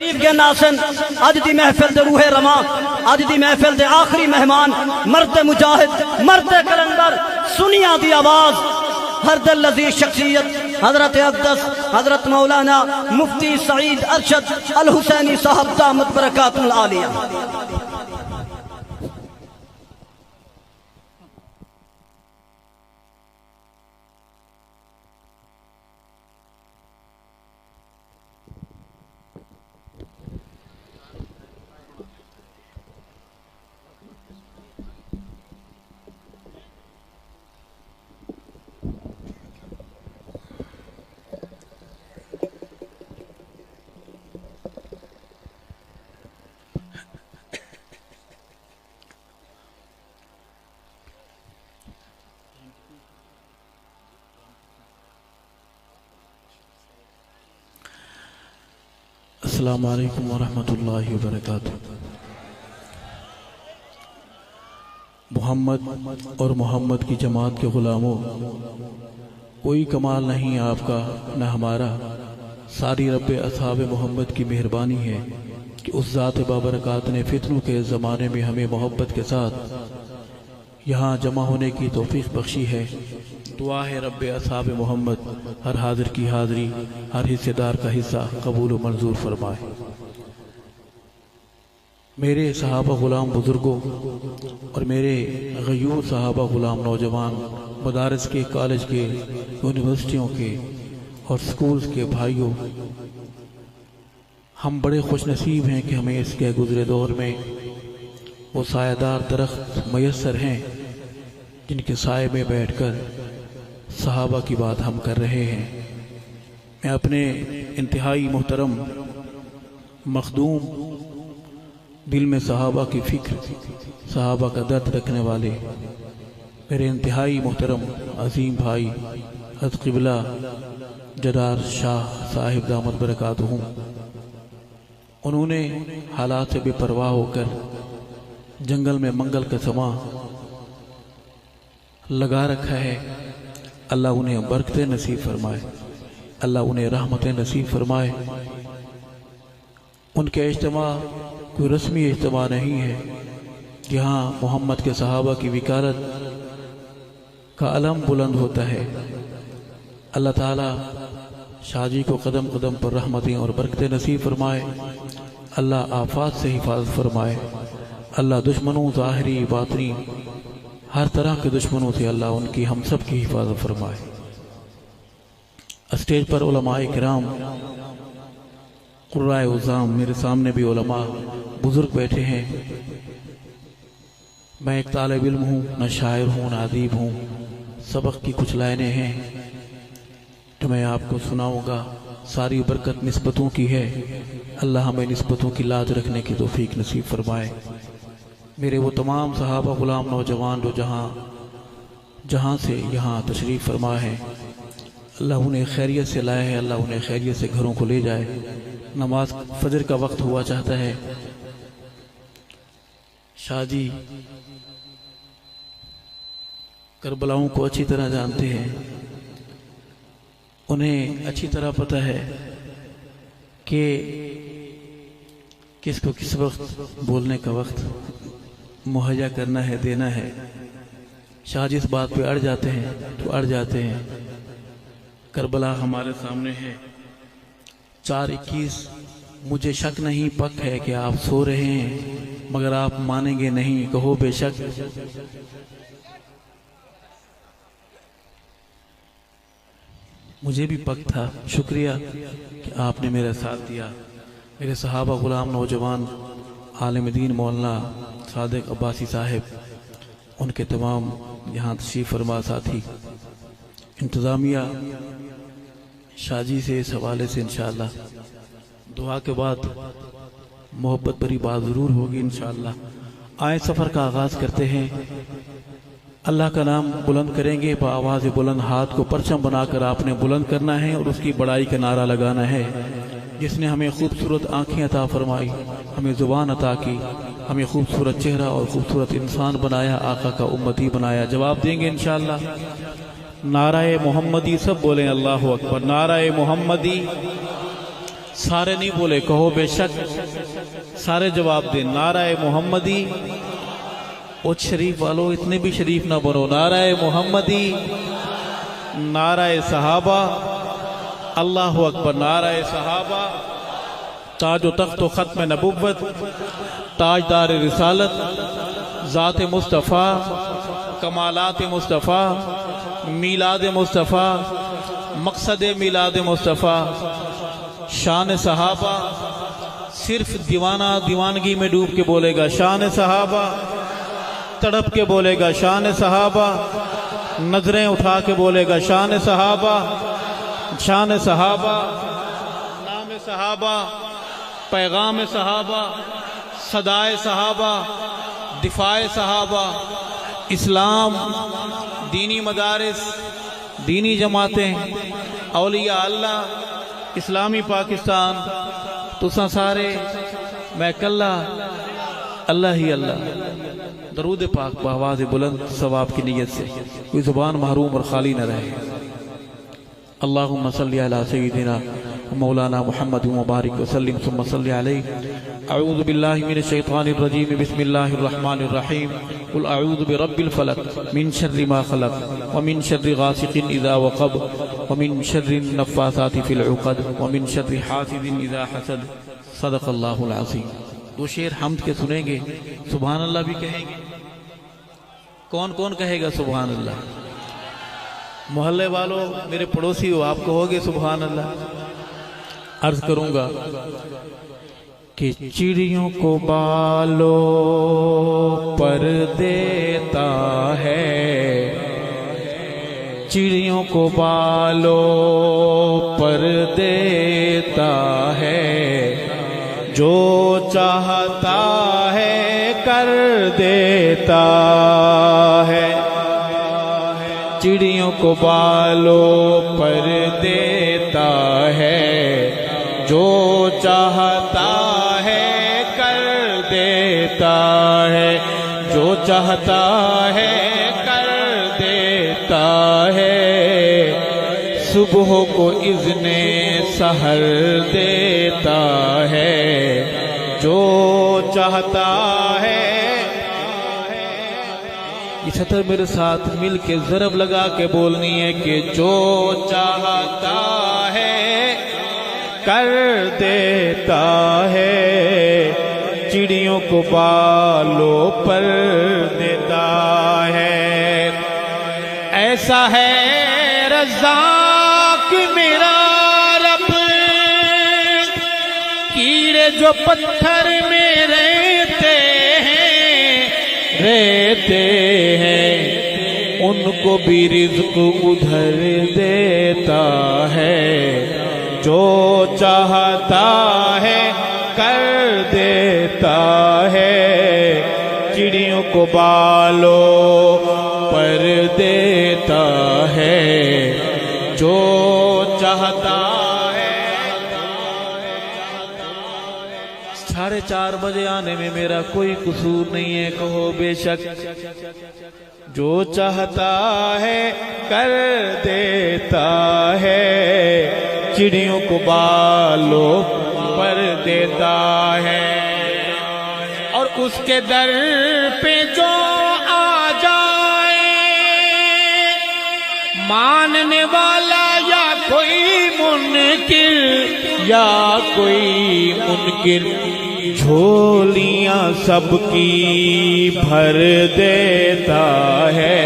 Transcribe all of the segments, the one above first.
کے ناسن اج دی محفل دے روح رواں، اج دی محفل دے آخری مہمان، مرد مجاہد، مرد کلندر، سنیا دی آواز، ہر دل لذیذ شخصیت حضرت اقدس حضرت مولانا مفتی سعید ارشد الحسینی صاحب دامت برکاتہ العالیہ۔ السلام علیکم ورحمۃ اللہ وبرکاتہ۔ محمد اور محمد کی جماعت کے غلاموں، کوئی کمال نہیں آپ کا نہ ہمارا، ساری رب اصحاب محمد کی مہربانی ہے کہ اس ذات بابرکات نے فتنوں کے زمانے میں ہمیں محبت کے ساتھ یہاں جمع ہونے کی توفیق بخشی ہے۔ دعا ہے رب اصحاب محمد ہر حاضر کی حاضری، ہر حصے دار کا حصہ قبول و منظور فرمائے۔ میرے صحابہ غلام بزرگوں اور میرے غیور صحابہ غلام نوجوان، مدارس کے، کالج کے، یونیورسٹیوں کے اور سکولز کے بھائیوں، ہم بڑے خوش نصیب ہیں کہ ہمیں اس کے گزرے دور میں وہ سایہ دار درخت میسر ہیں جن کے سائے میں بیٹھ کر صحابہ کی بات ہم کر رہے ہیں۔ میں اپنے انتہائی محترم مخدوم، دل میں صحابہ کی فکر، صحابہ کا درد رکھنے والے میرے انتہائی محترم عظیم بھائی حضرت قبلہ جرار شاہ صاحب دامت برکاتہ، انہوں نے حالات سے بے پرواہ ہو کر جنگل میں منگل کا سماں لگا رکھا ہے۔ اللہ انہیں برکتیں نصیب فرمائے، اللہ انہیں رحمتیں نصیب فرمائے۔ ان کے اجتماع کوئی رسمی اجتماع نہیں ہے، یہاں محمد کے صحابہ کی وکالت کا علم بلند ہوتا ہے۔ اللہ تعالیٰ شاہ جی کو قدم قدم پر رحمتیں اور برکتیں نصیب فرمائے، اللہ آفات سے حفاظت فرمائے، اللہ دشمنوں ظاہری باطنی ہر طرح کے دشمنوں سے اللہ ان کی ہم سب کی حفاظت فرمائے۔ اسٹیج پر علماء کرام، قرائے عظام، میرے سامنے بھی علماء بزرگ بیٹھے ہیں۔ میں ایک طالب علم ہوں، نہ شاعر ہوں، نہ ادیب ہوں۔ سبق کی کچھ لائنیں ہیں جو میں آپ کو سناؤں گا۔ ساری برکت نسبتوں کی ہے، اللہ ہمیں نسبتوں کی لاج رکھنے کی توفیق نصیب فرمائے۔ میرے وہ تمام صحابہ غلام نوجوان جو جہاں سے یہاں تشریف فرما ہے، اللہ انہیں خیریت سے لائے ہے، اللہ انہیں خیریت سے گھروں کو لے جائے۔ نماز فجر کا وقت ہوا چاہتا ہے۔ شاہ جی کربلاؤں کو اچھی طرح جانتے ہیں، انہیں اچھی طرح پتہ ہے کہ کس کو کس وقت بولنے کا وقت مہیا کرنا ہے، دینا ہے۔ شاہ جس بات پہ اڑ جاتے ہیں تو اڑ جاتے ہیں۔ کربلا ہمارے سامنے ہے۔ 4:21 مجھے شک نہیں پک ہے کہ آپ سو رہے ہیں، مگر آپ مانیں گے نہیں، کہو بے شک۔ مجھے بھی پک تھا، شکریہ کہ آپ نے میرا ساتھ دیا۔ میرے صحابہ غلام نوجوان، عالم دین مولانا صادق عباسی صاحب، ان کے تمام یہاں تشریف فرما ساتھی، انتظامیہ، شاہ جی سے اس حوالے سے انشاءاللہ دعا کے بعد محبت بری بات ضرور ہوگی انشاءاللہ۔ آئے سفر کا آغاز کرتے ہیں۔ اللہ کا نام بلند کریں گے، بآواز بلند ہاتھ کو پرچم بنا کر آپ نے بلند کرنا ہے اور اس کی بڑائی کا نعرہ لگانا ہے۔ جس نے ہمیں خوبصورت آنکھیں عطا فرمائی، ہمیں زبان عطا کی، ہمیں خوبصورت چہرہ اور خوبصورت انسان بنایا، آقا کا امتی بنایا، جواب دیں گے انشاءاللہ۔ نعرہ محمدی، سب بولیں اللہ اکبر، نعرہ محمدی سارے نہیں بولے، کہو بے شک، سارے جواب دیں، نعرہ محمدی۔ اچھ شریف والو اتنے بھی شریف نہ بنو، نعرہ محمدی، نعرہ صحابہ، اللہ اکبر، نعرہ صحابہ، تاج و تخت و ختم نبوت، تاجدار رسالت، ذات مصطفیٰ، کمالات مصطفیٰ، میلاد مصطفیٰ، مقصد میلاد مصطفیٰ، شان صحابہ۔ صرف دیوانہ دیوانگی میں ڈوب کے بولے گا شان صحابہ، تڑپ کے بولے گا شان صحابہ، نظریں اٹھا کے بولے گا شان صحابہ، شان صحابہ، نام صحابہ، پیغام صحابہ، صدائے صحابہ، دفاع صحابہ، اسلام، دینی مدارس، دینی جماعتیں، اولیاء اللہ، اسلامی پاکستان، تساں سارے میں کلہ اللہ ہی اللہ۔ درود پاک بآواز بلند ثواب کی نیت سے، کوئی زبان محروم اور خالی نہ رہے۔ اللہم صلی علی سیدنا مولانا محمد مبارک وسلم ثم صلی علیہ۔ اعوذ باللہ من الشیطان الرجیم، بسم اللہ الرحمن الرحیم، قل اعوذ برب الفلق من شر ما خلق ومن شر غاسق اذا وقب ومن شر النفاثات فی العقد ومن شر حاسد اذا حسد، صدق اللہ العظیم۔ دو شعر حمد کے سنیں گے، سبحان اللہ بھی کہیں گے۔ کون کون کہے گا سبحان اللہ؟ محلے والوں، میرے پڑوسی ہو، آپ کہو گے سبحان اللہ؟ عرض کروں گا کہ چڑیوں کو بالوں پر دیتا ہے، چڑیوں کو بالوں پر دیتا ہے، جو چاہتا ہے کر دیتا ہے، چڑیوں کو بالوں پر دیتا ہے، جو چاہتا ہے کر دیتا ہے، جو چاہتا ہے کر دیتا ہے، صبح کو اذن سحر دیتا ہے، جو چاہتا ہے۔ یہ سطر میرے ساتھ مل کے ضرب لگا کے بولنی ہے کہ جو چاہتا ہے کر دیتا ہے، چڑیوں کو بالوں پر دیتا ہے۔ ایسا ہے رزاق میرا رب، کیڑے جو پتھر میں رہتے ہیں ان کو بھی رزق ادھر دیتا ہے، جو چاہتا ہے کر دیتا ہے، چڑیوں کو بالوں پر دیتا ہے، جو چاہتا ہے۔ 4:30 بجے آنے میں میرا کوئی قصور نہیں ہے، کہو بے شک، جو چاہتا ہے کر دیتا ہے، چڑیوں کو بالوں پر دیتا ہے، اور اس کے در پہ جو آ جائے، ماننے والا یا کوئی منکر یا کوئی منکر، جھولیاں سب کی بھر دیتا ہے،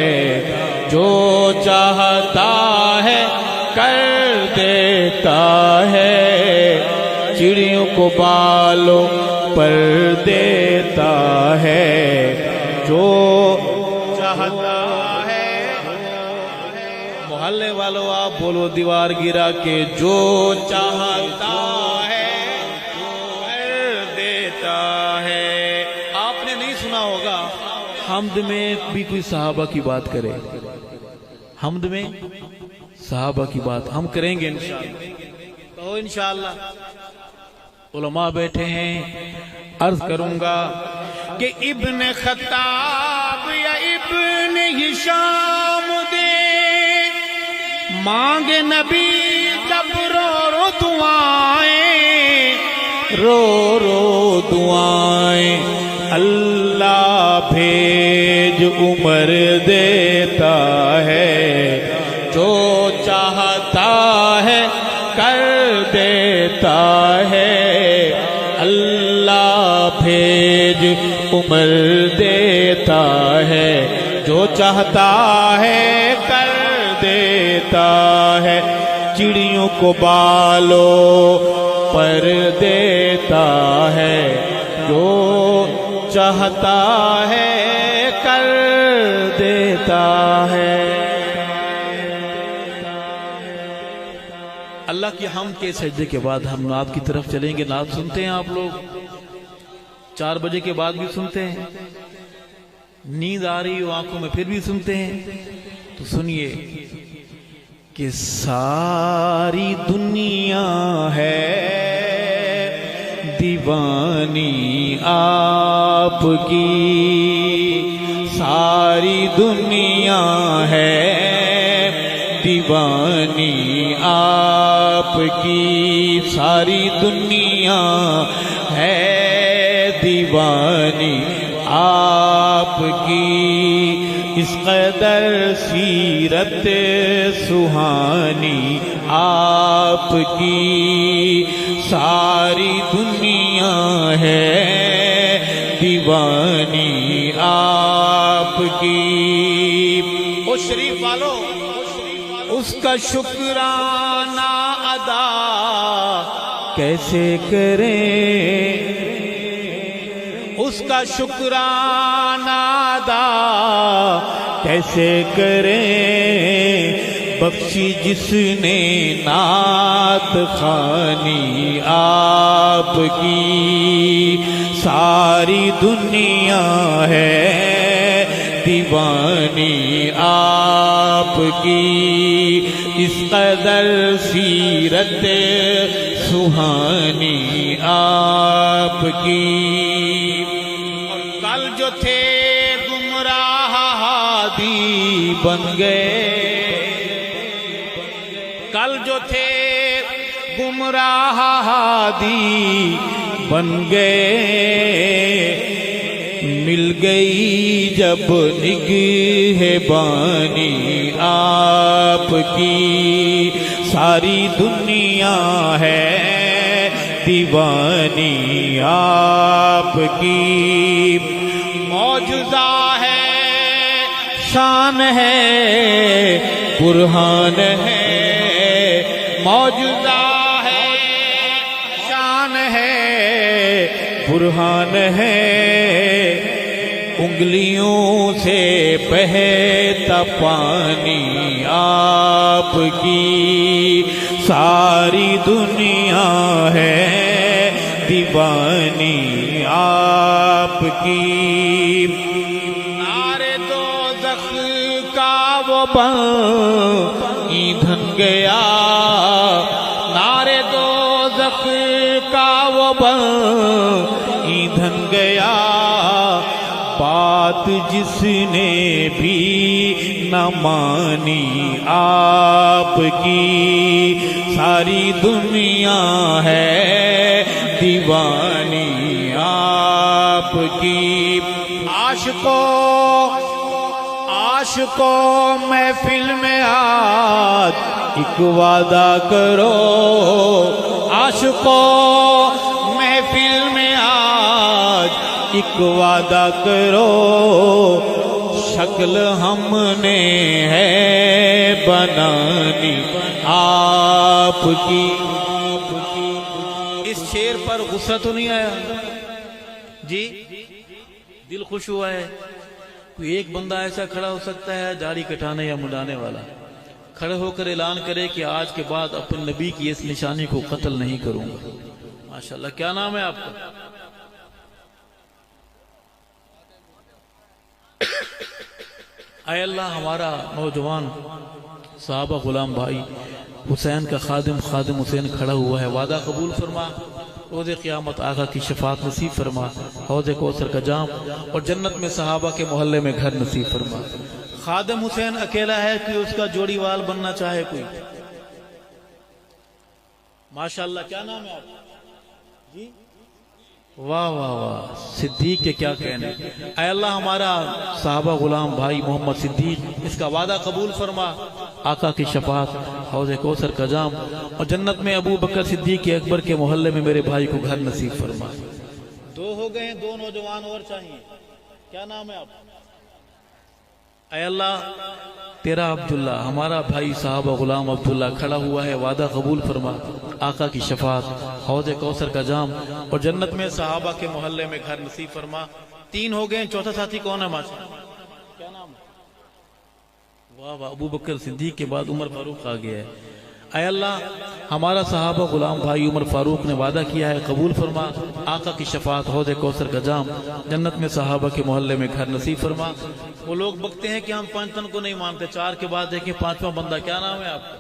جو چاہتا ہے کر دیتا ہے، چڑیوں کو بالوں پر دیتا ہے، جو چاہتا ہے۔ محلے والوں آپ بولو دیوار گرا کے، جو چاہتا ہے کر دیتا ہے۔ آپ نے نہیں سنا ہوگا حمد میں بھی کوئی صحابہ کی بات کرے، حمد میں صحابہ کی بات ہم کریں گے انشاءاللہ، کہو انشاءاللہ۔ علماء بیٹھے ہیں، عرض کروں گا کہ ابن خطاب یا ابن ہشام دے مانگ نبی جب رو رو دعائیں، رو رو دعائیں اللہ بھیج عمر دیتا ہے جو چاہتا ہے کر دیتا ہے اللہ بھیج عمر دیتا ہے جو چاہتا ہے کر دیتا ہے چڑیوں کو بالوں پر دیتا ہے جو چاہتا ہے کر دیتا ہے اللہ کی حمد کے سجدے کے بعد ہم نعت کی طرف چلیں گے نعت سنتے ہیں آپ لوگ 4 بجے کے بعد بھی سنتے ہیں نیند آ رہی ہو آنکھوں میں پھر بھی سنتے ہیں تو سنیے کہ ساری دنیا ہے دیوانی آپ کی ساری دنیا ہے دیوانی آپ کی ساری دنیا ہے دیوانی آپ کی اس قدر سیرت سہانی آپ کی ساری دنیا ہے دیوانی آپ کی او شریف والو اس کا شکرانہ ادا کیسے کریں اس کا شکرانہ ادا کیسے کریں بخشی جس نے نعت خوانی آپ کی ساری دنیا ہے دیوانی آپ کی اس قدر سیرت سہانی آپ کی اور کل جو تھے گمراہ ہادی بن گئے کل جو تھے گمراہ ہادی بن گئے مل گئی جب نگہبانی آپ کی ساری دنیا ہے دیوانی آپ کی معجزہ ہے شان ہے برہان ہے معجزہ ہے شان ہے برہان ہے انگلیوں سے بہتا پانی آپ کی ساری دنیا ہے دیوانی آپ کی نعرے دوزخ کا وہ بن ایندھن گیا نعرے دوزخ کا وہ بن ایندھن گیا بات جس نے بھی نہ مانی آپ کی ساری دنیا ہے دیوانی آپ کی عاشقوں محفل میں آج ایک وعدہ کرو عاشقوں محفل میں آج ایک وعدہ کرو شکل ہم نے ہے بنانی آپ کی اس شعر پر غصہ تو نہیں آیا جی دل خوش ہوا ہے کوئی ایک بندہ ایسا کھڑا ہو سکتا ہے داڑھی کٹانے یا منڈانے والا کھڑے ہو کر اعلان کرے کہ آج کے بعد اپنے نبی کی اس نشانی کو قتل نہیں کروں گا ماشاءاللہ کیا نام ہے آپ کا اے اللہ ہمارا نوجوان صحابہ غلام بھائی حسین کا خادم حسین کھڑا ہوا ہے وعدہ قبول فرما روز قیامت آقا کی شفاعت نصیب فرما حوض کوثر کا جام اور جنت میں صحابہ کے محلے میں گھر نصیب فرما خادم حسین اکیلا ہے کہ اس کا جوڑی وال بننا چاہے کوئی ماشاءاللہ کیا نام ہے آپ واہ واہ واہ، صدیق کے کیا کہنے۔ اے اللہ ہمارا صحابہ غلام بھائی محمد صدیق، اس کا وعدہ قبول فرما، آقا کی شفاعت، حوض کوثر کا جام، اور جنت میں ابو بکر صدیق اکبر کے محلے میں میرے بھائی کو گھر نصیب فرما۔ دو ہو گئے ہیں، دو نوجوان اور چاہیے، کیا نام ہے آپ؟ اے اللہ تیرا عبداللہ، ہمارا بھائی صحابہ غلام عبداللہ کھڑا ہوا ہے، وعدہ قبول فرما، آقا کی شفاعت، حوض کوثر کا جام، اور جنت میں صحابہ کے محلے میں گھر نصیب فرما۔ تین ہو گئے ہیں، چوتھا ساتھی کون ہے ماشاء اللہ؟ کیا نام ہے؟ واہ واہ، ابو بکر صدیق کے بعد عمر فاروق آ گیا ہے۔ اے اللہ ہمارا صحابہ غلام بھائی عمر فاروق نے وعدہ کیا ہے، قبول فرما، آقا کی شفاعت، حوض کوثر کا جام، جنت میں صحابہ کے محلے میں گھر نصیب فرما۔ وہ لوگ بکتے ہیں کہ ہم پانچ تن کو نہیں مانتے، چار کے بعد دیکھیں پانچواں بندہ، کیا نام ہے آپ کا؟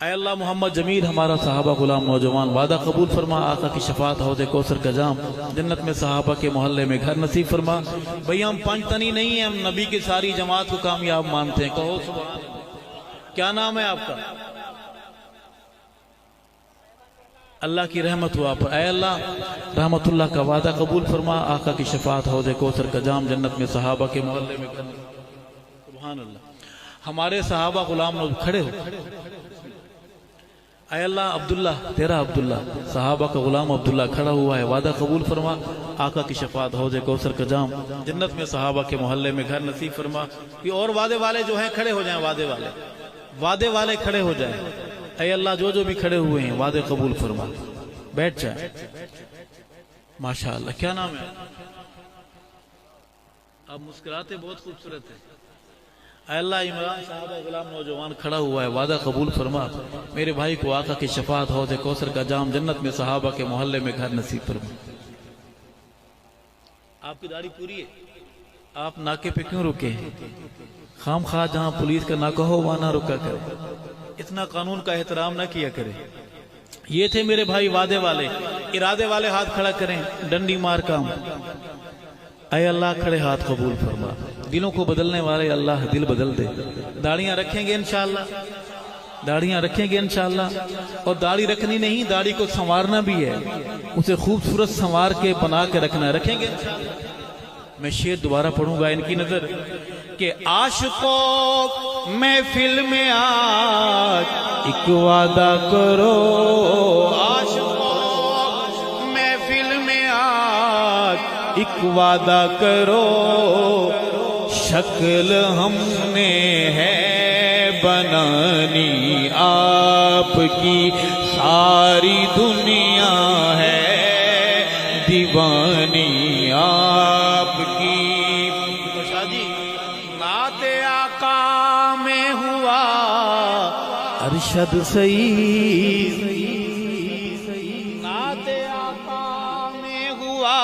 اے اللہ محمد جمیل ہمارا صحابہ غلام نوجوان، وعدہ قبول فرما، آقا کی شفاعت، حوض کوثر کا جام، جنت میں صحابہ کے محلے میں گھر نصیب فرما۔ بھئی ہم پانچ تنی نہیں ہیں، ہم نبی کی ساری جماعت کو کامیاب مانتے ہیں، کہو سبحان اللہ۔ کیا نام ہے آپ کا؟ اللہ کی رحمت ہوا پر، اے اللہ رحمت اللہ کا وعدہ قبول فرما، آقا کی شفاعت، حوض کوثر کا جام، جنت میں صحابہ کے محلے میں گھر نصیب فرما۔ سبحان اللہ۔ ہمارے صحابہ غلام کھڑے ہو۔ اے اللہ عبداللہ تیرا عبداللہ، صحابہ کا غلام عبداللہ کھڑا ہوا ہے، وعدہ قبول فرما، آقا کی شفاعت، حوض کوثر کا جام، جنت میں صحابہ کے محلے میں گھر نصیب فرما۔ یہ اور وعدے والے جو ہیں کھڑے ہو جائیں، وعدے والے کھڑے ہو جائیں۔ اے اللہ جو بھی کھڑے ہوئے ہیں وعدے قبول فرما، بیٹھ جائیں۔ ماشاءاللہ، کیا نام ہے آپ؟ مسکراتے بہت خوبصورت ہے۔ اے اللہ عمران صحابہ غلام نوجوان کھڑا ہوا ہے، وعدہ قبول فرما، میرے بھائی کو آقا کی شفاعت، حوض کوثر کا جام، جنت میں صحابہ کے محلے میں گھر نصیب فرما۔ آپ کی داڑھی پوری ہے، آپ ناکے پہ کیوں رکے ہیں؟ خام خواہ جہاں پولیس کا ناکہ ہو وہاں نہ رکا کرے، اتنا قانون کا احترام نہ کیا کرے۔ یہ تھے میرے بھائی وعدے والے، ارادے والے ہاتھ کھڑا کریں، ڈنڈی مار کام۔ اے اللہ کھڑے ہاتھ قبول فرما، دلوں کو بدلنے والے اللہ دل بدل دے۔ داڑیاں رکھیں گے انشاءاللہ، داڑیاں رکھیں گے انشاءاللہ، اور داڑھی رکھنی نہیں، داڑھی کو سنوارنا بھی ہے، اسے خوبصورت سنوار کے بنا کے رکھنا، رکھیں گے انشاءاللہ۔ میں شعر دوبارہ پڑھوں گا ان کی نظر کہ عاشقوں محفل میں آج ایک وعدہ کرو، عاشقوں محفل میں آج ایک وعدہ کرو، شکل ہم نے ہے بنانی آپ کی، ساری دنیا ہے دیوانی آپ کی۔ شادی نعت آقا میں ہوا ارشد سعید، نعت آقا میں ہوا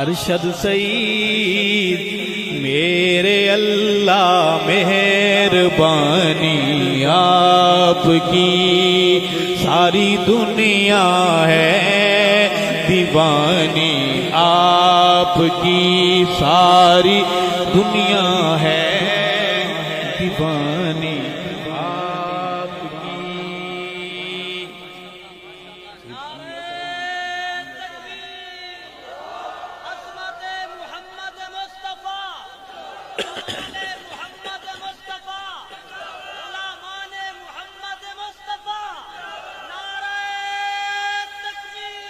ارشد سعید، میرے اللہ مہربانی آپ کی، ساری دنیا ہے دیوانی آپ کی، ساری دنیا ہے دیوانی آپ کی۔ عظمت محمد مصطفیٰ، محمد مصطفیٰ، غلامان محمد مصطفیٰ، نعرہ تکبیر۔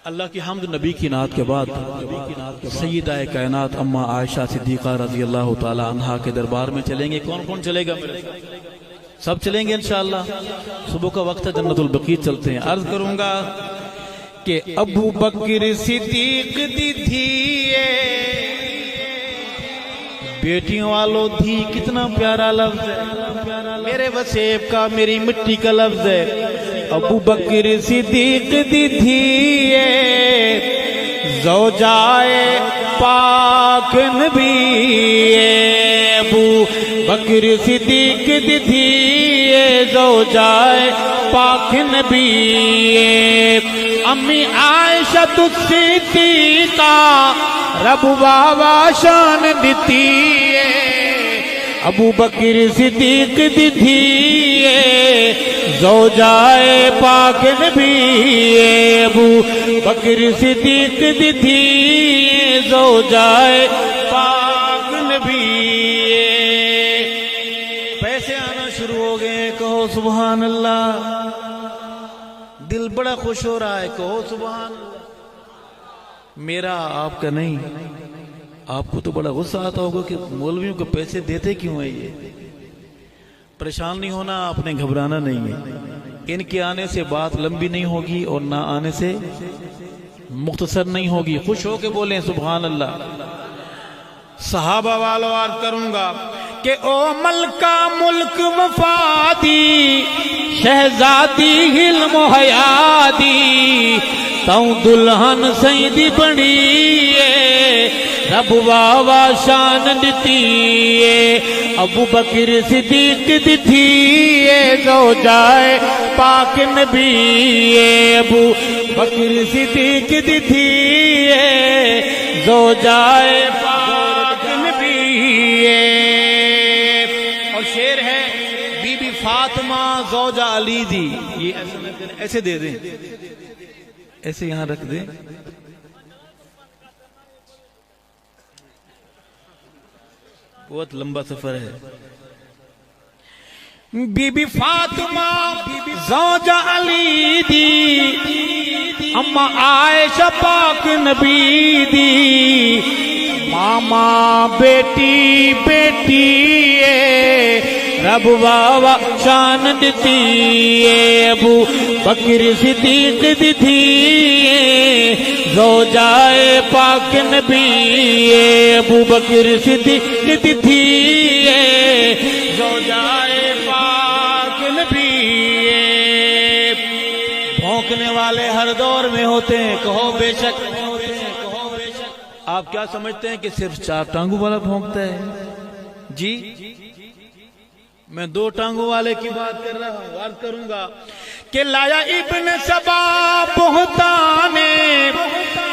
اللہ کی حمد، نبی کی نعت کے بعد سیدہ کائنات اما عائشہ صدیقہ رضی اللہ تعالی عنہا کے دربار میں چلیں گے۔ کون کون چلے گا؟ سب چلیں گے انشاءاللہ۔ صبح کا وقت ہے، جنت البقیع چلتے ہیں۔ عرض کروں گا کہ ابو بکر صدیق دی دھیے، بیٹیوں والو دھی کتنا پیارا لفظ ہے، میرے وسیب کا، میری مٹی کا لفظ ہے۔ ابو بکر صدیق دی دھیے، زوجائے پاک نبی، ابو بکر صدیق دی دھیے، زوجائے پاک نبی، امی عائشہ صدیقہ رب بابا شان دیتی ہے، ابو بکر صدیق دی تھی زوجائے پاک نبی ابو بکر صدیق دی تھی زوجائے پاک نبی پیسے آنا شروع ہو گئے کہو سبحان اللہ دل بڑا خوش ہو رہا ہے کہو سبحان اللہ میرا آپ کا نہیں آپ کو تو بڑا غصہ آتا ہوگا کہ مولویوں کو پیسے دیتے کیوں ہیں یہ پریشان نہیں ہونا آپ نے گھبرانا نہیں ہے ان کے آنے سے بات لمبی نہیں ہوگی اور نہ آنے سے مختصر نہیں ہوگی خوش ہو کے بولیں سبحان اللہ صحابہ والوں عرض کروں گا کہ او ملکہ ملک وفادی شہزادی علم و حیادی تاؤں دلہن سیدی بڑی رب واوا شان دتی ابو بکر صدیق دی تھی زوجائے پاک نبی ابو بکر صدیق دی تھی زوجائے پاک نبی اور شعر ہے بی بی فاطمہ زوجہ علی دی یہ ایسے دے دیں ایسے یہاں رکھ دیں بہت لمبا سفر ہے بی بی فاطمہ زوجہ علی دی اما عائشہ پاک نبی دی ماما بیٹی بیٹی رب واوا شان دتی ابو بکر صدیق دی تھی زوجائے پاک نبی ابو بکر صدیق دی تھی زوجائے پاک نبی بھونکنے والے ہر دور میں ہوتے ہیں کہو بے شک آپ کیا سمجھتے ہیں کہ صرف 4 ٹانگوں والا بھونکتا ہے جی میں 2 ٹانگوں والے کی بات کر رہا ہوں عرض کروں گا کہ لایا ابن سبا بہتانے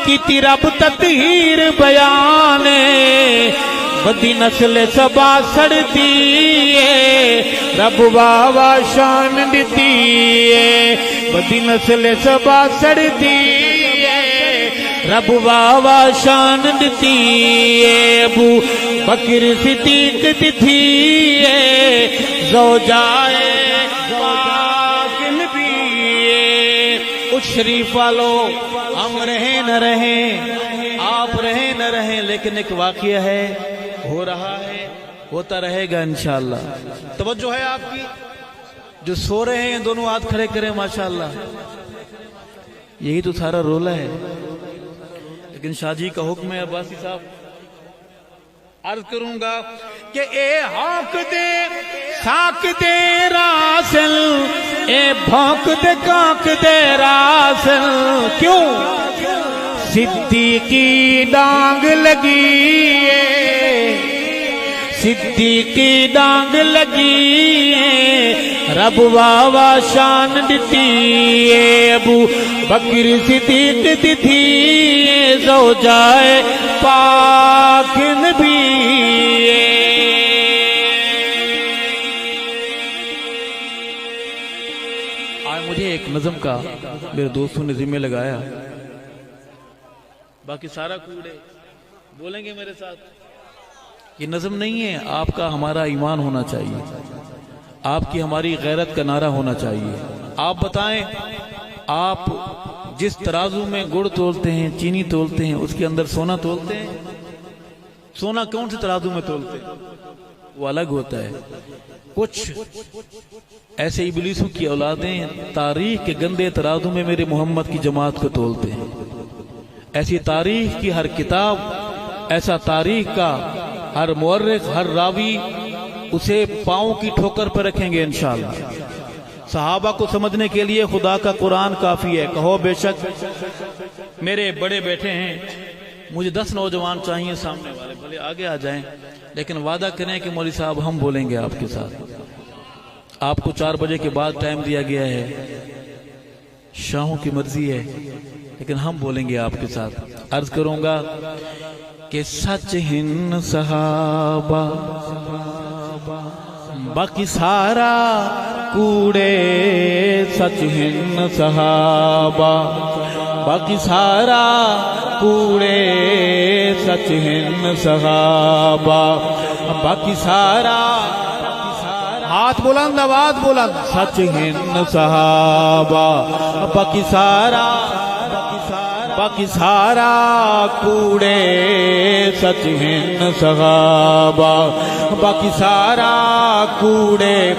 کی تیرب تطہیر بیانے بدی نسل سبا سڑتی رب واوا شان دیتی بدی نسل سبا سڑتی رب واوا شان دیتی ابو بکر صدیق دی تھی زوجائے پاک نبی اس شریف والو ہم رہیں نہ رہیں آپ رہیں نہ رہیں لیکن ایک واقعہ ہے ہو رہا ہے ہوتا رہے گا انشاءاللہ توجہ ہے آپ کی جو سو رہے ہیں دونوں ہاتھ کھڑے کریں ماشاءاللہ یہی تو سارا رولہ ہے لیکن شاہ جی کا حکم ہے عباسی صاحب عرض کروں گا کہ اے ہاک دے ساک دے راسل اے بھونک دے کانک دے راسل کیوں صدیقی ڈانگ لگی صدیقی ڈانگ لگی رب واوا شان دیتی ابو بکر صدیق دی تھی زوجائے پاک نبی آج مجھے ایک نظم کا میرے دوستوں نے ذمہ لگایا باقی سارا کوڑے بولیں گے میرے ساتھ یہ نظم نہیں ہے آپ کا ہمارا ایمان ہونا چاہیے آپ کی ہماری غیرت کا نعرہ ہونا چاہیے آپ بتائیں آپ جس ترازو میں گڑ تولتے ہیں چینی تولتے ہیں اس کے اندر سونا تولتے ہیں سونا کون سے ترازو میں تولتے ہیں وہ الگ ہوتا ہے کچھ ایسے ابلیسوں کی اولادیں تاریخ کے گندے ترازو میں میرے محمد کی جماعت کو تولتے ہیں ایسی تاریخ کی ہر کتاب ایسا تاریخ کا ہر مورخ ہر راوی اسے پاؤں کی ٹھوکر پر رکھیں گے انشاءاللہ صحابہ کو سمجھنے کے لیے خدا کا قرآن کافی ہے کہو بے شک میرے بڑے بیٹھے ہیں مجھے 10 نوجوان چاہیے سامنے والے بھلے آگے آ جائیں لیکن وعدہ کریں کہ مولوی صاحب ہم بولیں گے آپ کے ساتھ آپ کو 4 بجے کے بعد ٹائم دیا گیا ہے شاہوں کی مرضی ہے لیکن ہم بولیں گے آپ کے ساتھ عرض کروں گا کہ سچ ہن صحابہ باقی سارا کوڑے سچ ہن صحابہ باقی سارا کوڑے سچ ہن صحابہ باقی سارا ہاتھ بلند آواز بلند سچ ہن صحابہ باقی سارا کوڑے سچ ہن صحابہ باقی سارا کوڑے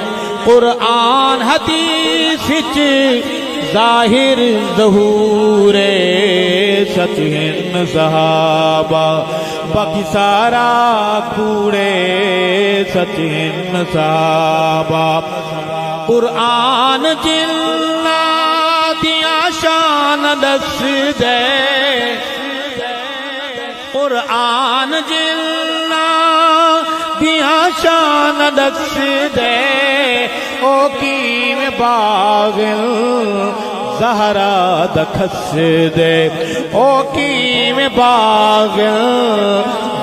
قرآن حدیث وچ ظاہر ظہور سچ ہن صحابہ باقی سارا کوڑے سچ ہن صحابہ قرآن جنہ دیاں شان دس دے قرآن جنہ دیاں شان دس دے او کیم باغل زہرا دکھس دے او کیم باغل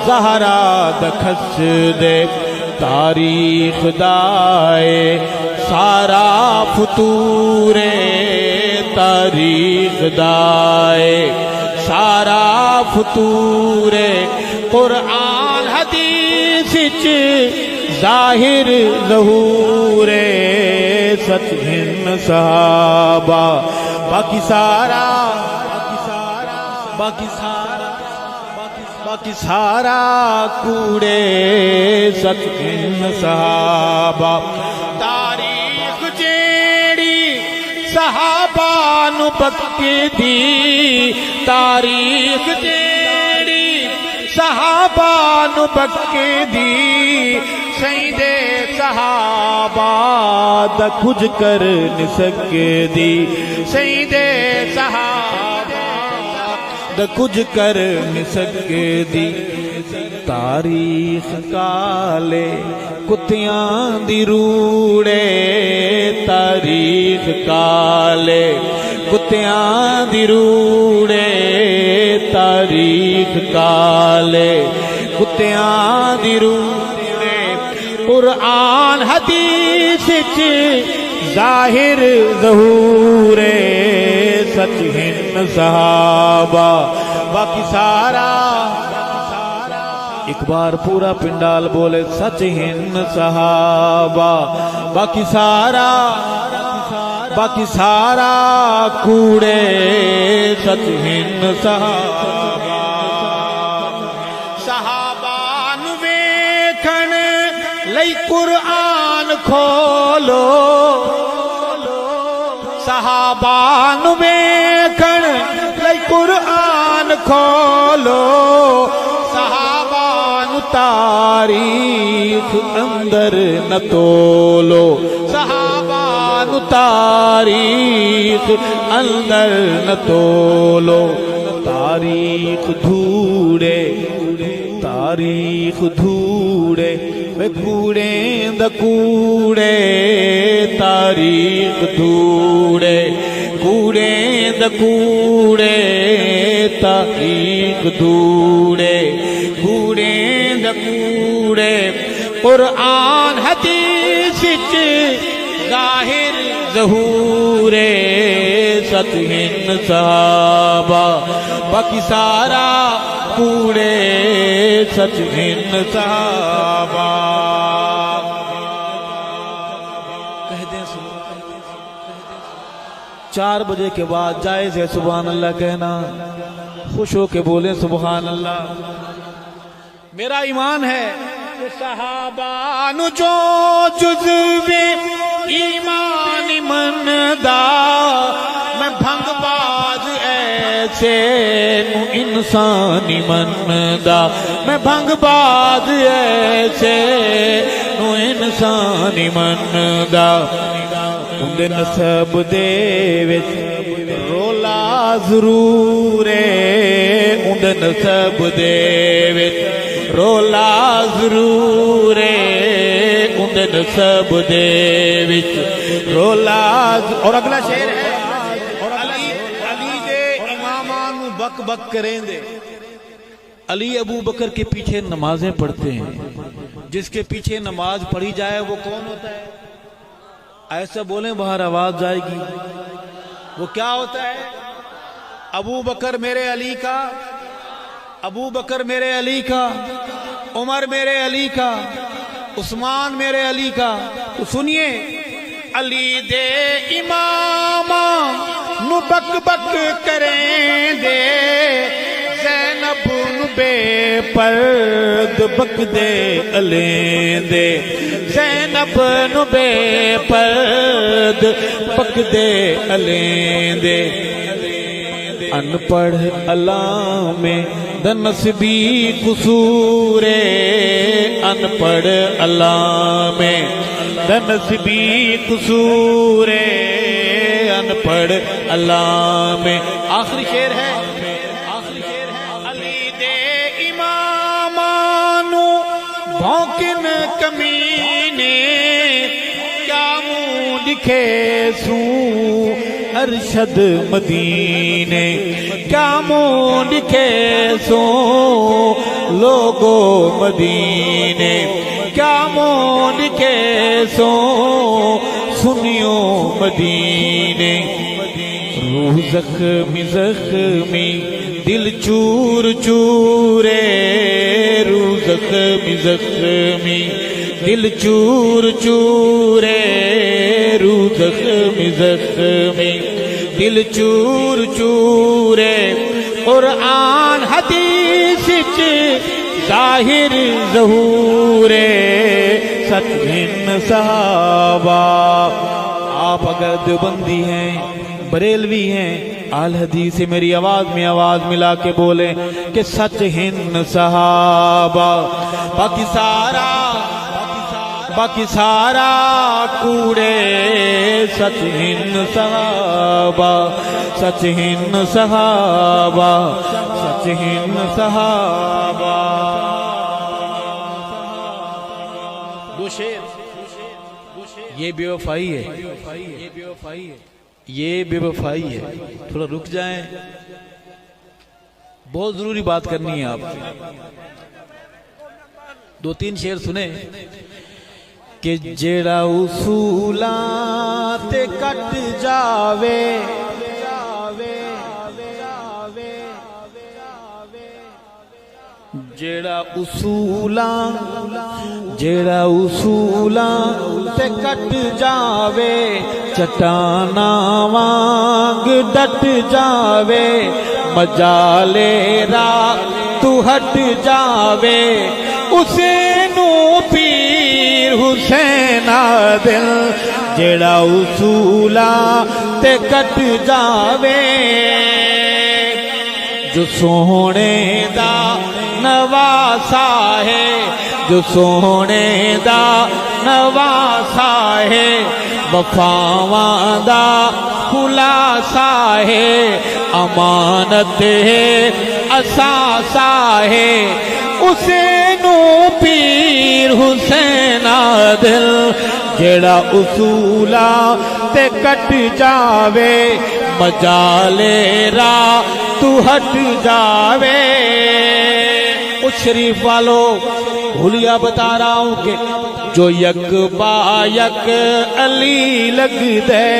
زہرا دکھس دے تاریخ دائے سارا فتورے تاریخ دائے سارا فتورے قرآن حدیث وچ ظاہر ظہور سچ ہن صحابہ باقی سارا کوڑے سچ ہن صحابہ تاریخ جیڑی صحابہ نو بکدی تاریخ جیڑی صحابہ نو بکدی سید صحابہ دا کچھ کر نہ سکدی سید صحابہ دا کچھ کر نہ سکدی تاریخ کالے کتیاں دی روڑے تاریخ کالے کتیاں دی روڑے تاریخ کالے کتیاں دی روڑے قرآن حدیث وچ ظاہر ظہور سچ ہن صحابہ باقی سارا ایک بار پورا پنڈال بولے سچ ہن صحابہ باقی سارا کوڑے سچ ہن صحابہ صحابہ نو ویکھن لئی قرآن کھولو صحابہ نو ویکھن لئی قرآن کھولو تاریخ اندر نہ تولو صحابہ نو تاریخ اندر نہ تولو تاریخ دھوڑے وے کوڑے دا کوڑے تاریخ دھوڑے دا کوڑے تاریخ دھوڑے دا کوڑے قرآن حدیث وچ ظاہر ظہور سچ ہن صحابہ باقی سارا کوڑے سچ ہن صحابہ کہہ دیں 4 بجے کے بعد جائز ہے سبحان اللہ کہنا خوش ہو کے بولیں سبحان اللہ میرا ایمان ہے کہ صحابہ نو جو جزو ایمان مندا میں بھنگ باز ایسے نو انسانی مندا میں بھنگ باز ایسے نو انسانی مندا اندے نسب دے وچ رولا ضرور ہے اندے نسب دے وچ رولا ضرور اندے نسب دے وچ رولا اور اگلا شعر ہے علی دے امامان بک بک کریں دے علی ابو بکر کے پیچھے نمازیں پڑھتے ہیں جس کے پیچھے نماز پڑھی جائے وہ کون ہوتا ہے؟ ایسا بولیں باہر آواز جائے گی. وہ کیا ہوتا ہے؟ ابو بکر میرے علی کا، ابو بکر میرے علی کا، عمر میرے علی کا، عثمان میرے علی کا. تو سنیے، علی دے امامہ نو بک بک کریں دے، زینب نو بے پرد بک دے علیں دے، زینب نو بے پرد بک دے علیں دے. ان پڑھ علامے دنسبی قصور، ان پڑھ علامے دنسبی قصور، ان پڑھ علامے. آخری شعر ہے، آخری شعر ہے. علی دے امامانو بھونکن کمینے، کیا منہ لکھے سوں ارشد مدینے، کیا منہ لکھے سو لوگو مدینے، کیا منہ لکھے سو سنیو مدینے. روح زخمی زخمی دل چور چورے، روح زخمی زخمی دل چور چورے، روح زخمی زخمی دل چور چورے. قرآن حدیث ظاہر ظہورے، سچ ہن صحابہ. آپ اگر دیوبندی ہیں، بریلوی ہیں، اہل حدیث سے میری آواز میں آواز ملا کے بولیں کہ سچ ہن صحابہ. باقی سارا کوڑے، سچ ہن صحابہ، سچ ہن صحابہ، سچ ہن صحابہ. دو شعر، یہ بے وفائی ہے، یہ بے وفائی ہے، یہ بے وفائی ہے. تھوڑا رک جائیں، بہت ضروری بات کرنی ہے آپ. دو تین شعر سنیں کہ جیڑا اصولاں تے کٹ جاوے، جیڑا اصولاں تے کٹ جاوے، چٹانا وانگ ڈٹ جاوے، مجالے راہ تو ہٹ جاوے، اسے نو پیر حسین دل، جیڑا اصولاں تے کٹ جاوے. جو سونے دا نواسا ہے، جو سونے دا نواسا ہے، وفاواں دا خلاصہ ہے، امانت ہے اساسا ہے، اسے نو پیر حسین دل، جیڑا اصولاں تے کٹ جاوے، مجالے راہ تو ہٹ جاوے. اس شریف والو بھولیا بتا رہا ہوں کہ جو یک با یک علی لگ دے،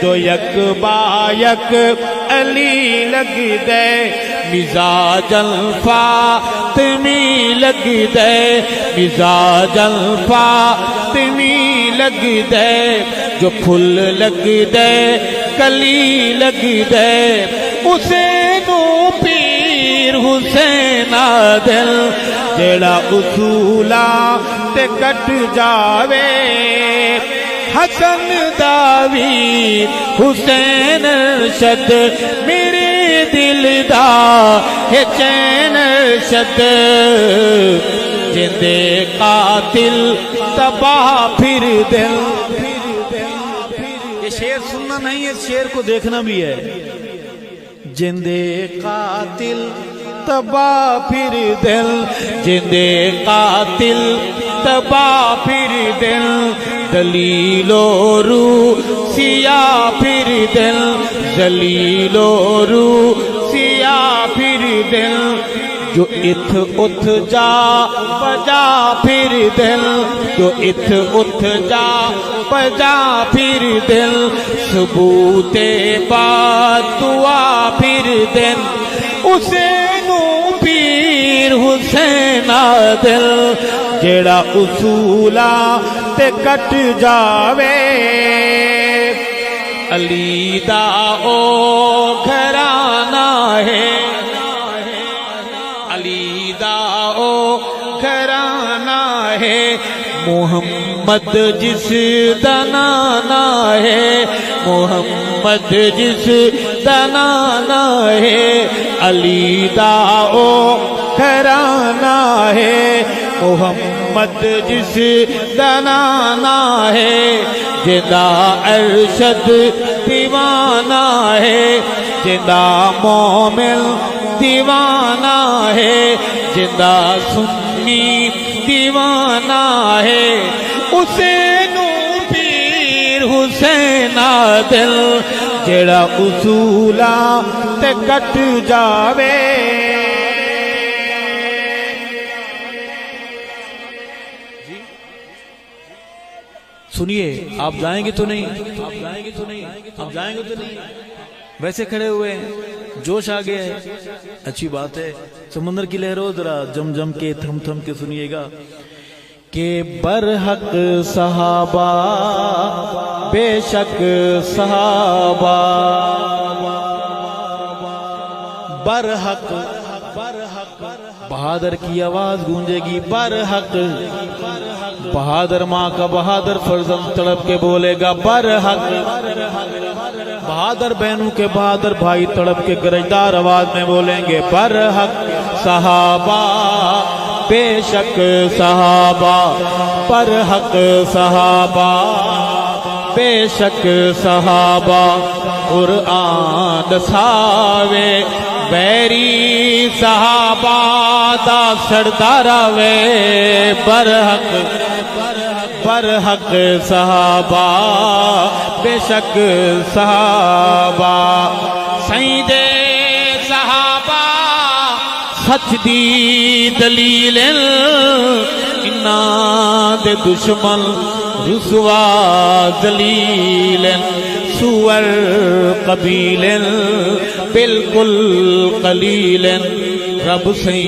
جو یک با یک علی لگ دے، مزاج الفاطمی لگ دے، مزاج الفاطمی لگ دے. جو پھل لگ دے کلی لگ دے، اسے نو پیر حسین دل، جیڑا اصولاں تے کٹ جاوے. حسن داوی حسین ارشد میرے دل دا ہے چین ارشد، جندے قاتل تباہ پھر دل. یہ شعر سننا نہیں ہے، اس شعر کو دیکھنا بھی ہے. جندے قاتل تباہ پھر دل، جندے قاتل تباہ پھر دل، دلیل و روح سیاہ پھر دل، دلیل و روح سیاہ پھر دل. جو اتھ اتھ جا بجا پھر دل، جو اتھ اتھ جا بجا پھر دل، ثبوت بات دعا پھر دل، حسین پیر حسین دل، جیڑا اصولا تے کٹ جاوے، علی دا او گھرانہ ہے، علی دا او گھرانہ ہے، محمد جس دا نانا ہے، محمد جس دا نانا ہے، علی دا او گھرانہ ہے، محمد جس دا نانا ہے، جدا ارشد دیوانہ ہے، جدا مومن دیوانہ ہے، جدا سنی دیوانہ ہے، حسین پیر حسین دل، جڑا اصولا تے کٹ جاوے۔ سنیے، آپ جائیں گے تو نہیں، آپ جائیں گے تو نہیں، آپ جائیں گے تو نہیں، ویسے کھڑے ہوئے جوش آ گیا ہے، اچھی بات ہے، سمندر کی لہروں ذرا جم جم کے تھم تھم کے سنیے گا کہ برحق صحابہ بے شک صحابہ، برحق بہادر کی آواز گونجے گی، برحق بہادر ماں کا بہادر فرزند تڑپ کے بولے گا برحق، بہادر بہنوں کے بہادر بھائی تڑپ کے گرجدار آواز میں بولیں گے برحق صحابہ بے شک صحابہ، برحق صحابہ بے شک صحابہ، قرآن دساوے بیری صحابہ دا سردارا وے، برحق برحق صحابہ بے شک صحابہ، سیدے صحابہ سچ دی دلیل، انہاں دے دشمن رسوا ذلیل، سور قبیل بالکل قلیل، رب سی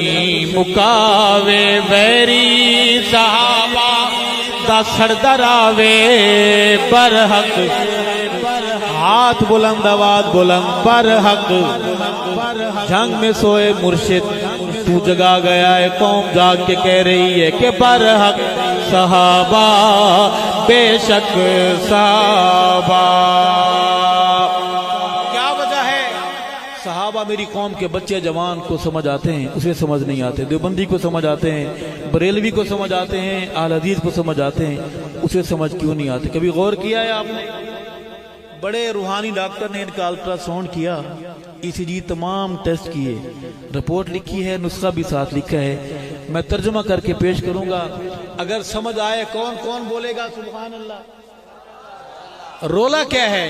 مکاوے ویری صحابہ دا سردراوے، برحق ہاتھ بلند آواز بلند، برحق جنگ میں سوئے مرشد تو جگا گیا ہے، قوم جاگ کے کہہ رہی ہے کہ برحق صحابہ بے شک صحابہ۔ کیا وجہ ہے؟ صحابہ میری قوم کے بچے جوان کو سمجھ آتے ہیں، اسے سمجھ نہیں آتے، دیوبندی کو سمجھ آتے ہیں، بریلوی کو سمجھ آتے ہیں، اہل حدیث کو سمجھ آتے ہیں، اسے سمجھ کیوں نہیں آتے؟ کبھی غور کیا ہے آپ نے؟ بڑے روحانی ڈاکٹر نے ان کا الٹرا ساؤنڈ کیا، ای سی جی تمام ٹیسٹ کیے، رپورٹ لکھی ہے، نسخہ بھی ساتھ لکھا ہے، میں ترجمہ کر کے پیش کروں گا، اگر سمجھ آئے کون کون بولے گا سبحان اللہ؟ رولا کیا ہے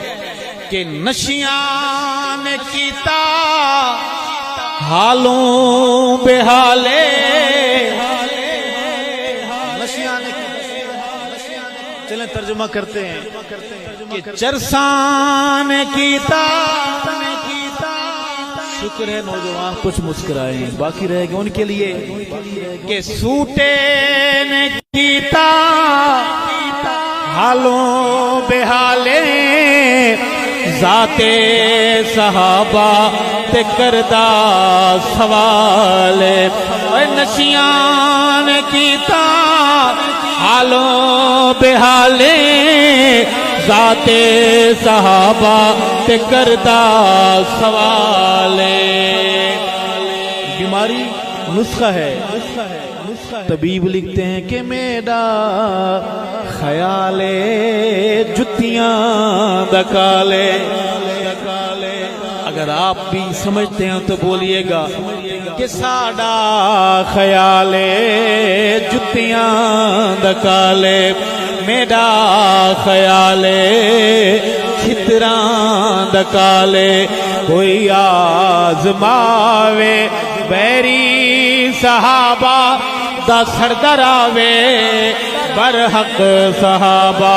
کہ نشیاں نے کیتا حالوں بے حالے، نشیاں نے چلیں ترجمہ کرتے ہیں کہ چرسان نے کیتا، شکر ہے نوجوان کچھ مسکرائے ہیں، باقی رہے گا ان کے لیے کہ سوٹے نے کیتا حالوں بے حالے، ذات صحابہ تے کردہ سوالے، نشیاں نے کیتا حالوں بے حالے، ذات صحابہ تے کردہ سوالے۔ بیماری نسخہ ہے، طبیب لکھتے ہیں کہ میرا خیال جتیاں دکالے، اگر آپ بھی سمجھتے ہیں تو بولیے گا کہ ساڈا خیال جتیاں دکالے، میرا خیال چھتراں دکالے، کوئی آزماوے بیری صحابہ دا سردراوے برحق صحابہ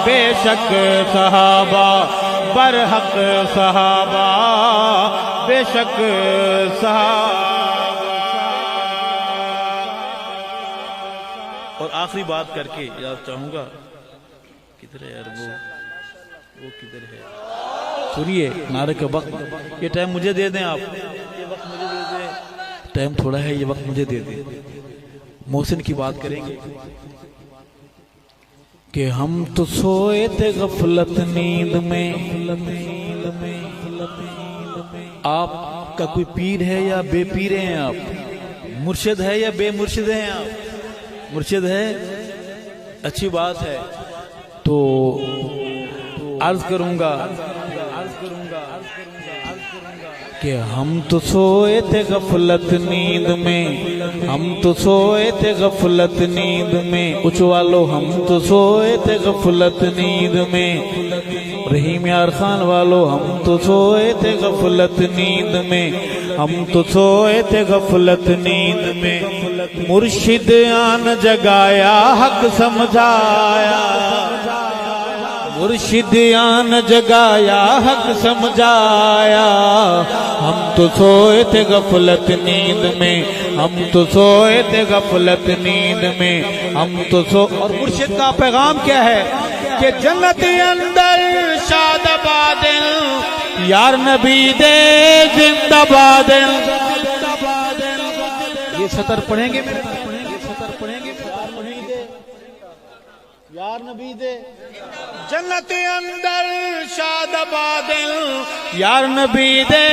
بے شک صحابہ برحق صحابہ بے شک صحابہ. اور آخری بات کر کے یاد چاہوں گا، کدھر ہے یار وہ کدھر ہے؟ سنیے نعرے کا وقت، یہ ٹائم مجھے دے دیں آپ، یہ وقت مجھے دے دیں، ٹائم تھوڑا ہے، یہ وقت مجھے دے دیں. محسن کی بات کریں گے کہ ہم تو سوئے تھے غفلت نیند میں. آپ کا کوئی پیر ہے یا بے پیر ہیں آپ؟ مرشد ہے یا بے مرشد ہیں آپ؟ مرشد ہے، اچھی بات ہے. تو عرض کروں گا کہ ہم تو سوئے تھے غفلت نیند میں، ہم تو سوئے تھے غفلت نیند میں. اچوالو ہم تو سوئے تھے غفلت نیند میں. رحیم یار خان والو ہم تو سوئے تھے غفلت نیند میں، ہم تو سوئے تھے غفلت نیند میں. مرشد آن جگایا حق سمجھایا، مرشد آن جگایا حق سمجھایا. ہم تو سوئے تھے غفلت نیند میں، ہم تو سوئے تھے غفلت نیند میں. ہم تو اور مرشد کا پیغام کیا ہے کہ جنت اندر شاد بادل یار نبی دے زندہ بادل. یہ سطر پڑھیں گے میرے، یہ سطر پڑھیں گے یار نبی دے جنت اندر شاد بادل یار نبی دے،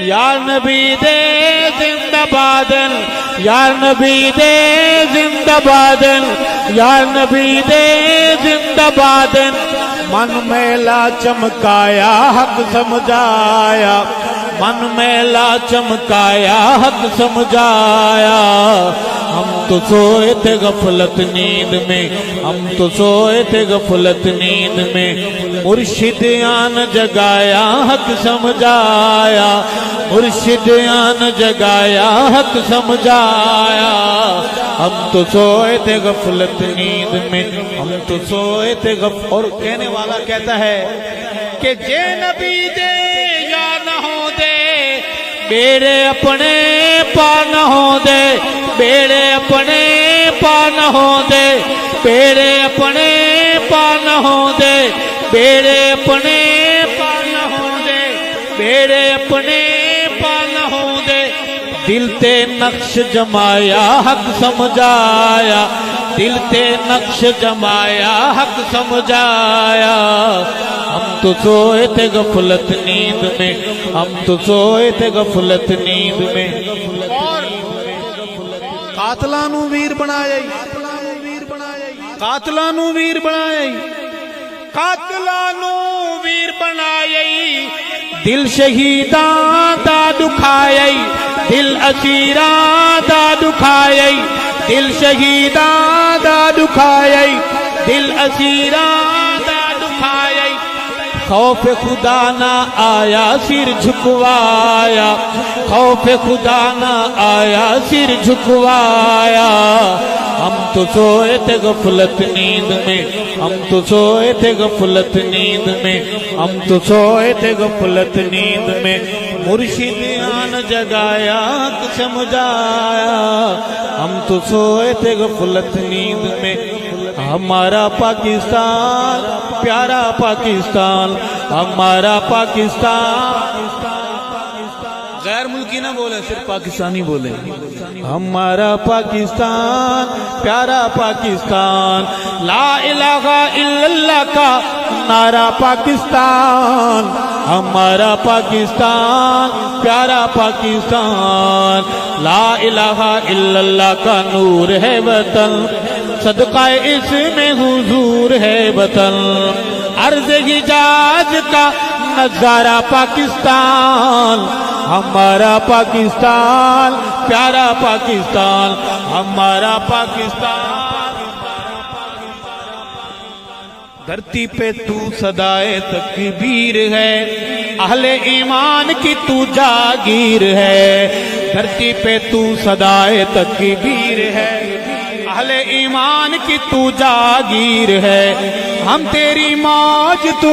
یار نبی دے زندہ بادل، یار نبی دے زندہ بادل، یار نبی دے زندہ بادل. من میلا چمکایا حق سمجھایا، من میلا چمکایا حق سمجھایا. ہم تو سوئے تھے غفلت نیند میں، ہم تو سوئے تھے غفلت نیند میں. مرشد آن جگایا حق سمجھایا، مرشد آن جگایا حق سمجھایا. ہم تو سوئے تھے غفلت نیند میں، ہم تو سوئے تھے اور کہنے والا کہتا ہے کہ جے نبی دے یا نہ ہو دے بیڑے اپنے پا نہ ہو دے، بیڑے اپنے پا نہ ہو دے، بیڑے اپنے پا نہ ہو دے، بیڑے اپنے پا نہ ہو دے، بیڑے اپنے پا نہ ہو دے. دل تے نقش جمایا حق سمجھایا، دل تے نقش جمایا حق سمجھایا. ہم تو سوئے تھے غفلت نیند میں، ہم تو سوئے تھے غفلت نیند میں. اور قاتلانو ویر بنایا، قاتلانو ویر بنایا، قاتلانو ویر بنایا. دل شہیداں دا دکھایا، دل اسیراں دا دکھایا، دل شہیداں دا دکھایا، دل اسیراں دا دکھایا. خوف خدا نہ آیا سر جھکوایا، خوف خدا نہ آیا سر جھکوایا. ہم تو سوئے تھے غفلت نیند میں، ہم تو سوئے تھے غفلت نیند میں، ہم تو سوئے تھے غفلت نیند میں. مرشد آن جگایا حق سمجھایا. ہم تو سوئے تھے غفلت نیند میں. ہمارا پاکستان پیارا پاکستان، ہمارا پاکستان. غیر ملکی نہ بولے، صرف پاکستانی بولے. ہمارا پاکستان پیارا پاکستان، لا الہ الا اللہ کا نعرہ پاکستان. ہمارا پاکستان پیارا پاکستان، لا الہ الا اللہ کا نور ہے وطن، صدقہ اس میں حضور ہے وطن. عرض حجاز کا نظارہ پاکستان، ہمارا پاکستان پیارا پاکستان، ہمارا پاکستان. دھرتی پہ تو صدائے تکبیر ہے، اہل ایمان کی تو جاگیر ہے، دھرتی پہ تو صدائے تکبیر ہے، اہل ایمان کی تو جاگیر ہے، ہم تیری موج تو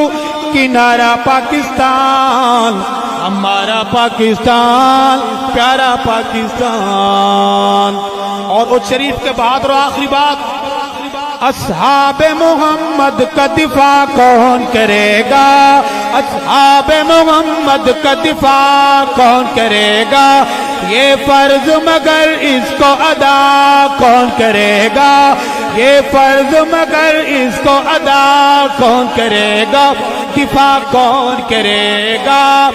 کنارہ پاکستان، ہمارا پاکستان پیارا پاکستان۔ اور اس شریف کے بعد اور آخری بات، اصحاب محمد کا دفاع کون کرے گا، اصحاب محمد کا دفاع کون کرے گا، یہ فرض مگر اس کو ادا کون کرے گا، یہ فرض مگر اس کو ادا کون کرے گا، دفاع کون کرے گا۔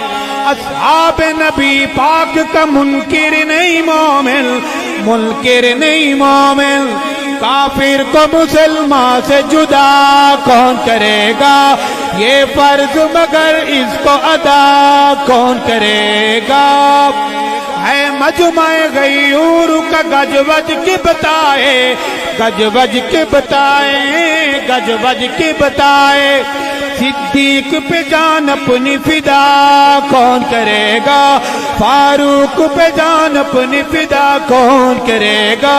اصحاب نبی پاک کا منکر نہیں مومن، منکر نہیں مومن، کافر کو مسلمان سے جدا کون کرے گا، یہ فرض مگر اس کو ادا کون کرے گا۔ ہے مجمع غیور کا گج وج کے بتائے، گج وج کے بتائے، گج وج کے بتائے، صدیق پہ جان اپنی فدا کون کرے گا، فاروق پہ جان اپنی فدا کون کرے گا،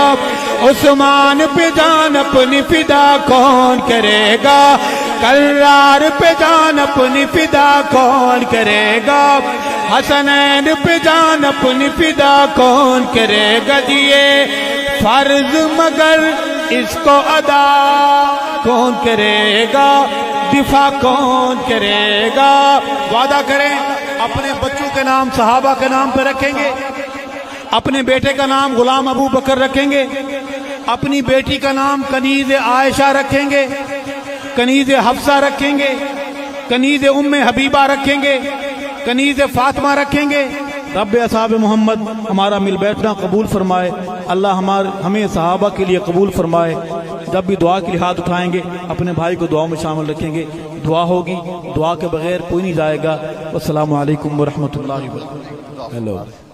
عثمان پہ جان اپنی فدا کون کرے گا، کرار پہ جان اپنی فدا کون کرے گا، حسنین پہ جان اپنی فدا کون کرے گا، یہ فرض مگر اس کو ادا کون کرے گا، دفاع کون کرے گا۔ وعدہ کریں اپنے بچوں کے نام صحابہ کے نام پہ رکھیں گے، اپنے بیٹے کا نام غلام ابو بکر رکھیں گے، اپنی بیٹی کا نام کنیز عائشہ رکھیں گے، کنیز حفصہ رکھیں گے، کنیز ام حبیبہ رکھیں گے، کنیز فاطمہ رکھیں گے۔ رب اصحاب محمد ہمارا مل بیٹھنا قبول فرمائے، اللہ ہمیں صحابہ کے لیے قبول فرمائے۔ جب بھی دعا کے لیے ہاتھ اٹھائیں گے اپنے بھائی کو دعا میں شامل رکھیں گے، دعا ہوگی، دعا کے بغیر کوئی نہیں جائے گا۔ والسلام علیکم ورحمۃ اللہ وبرکاتہ۔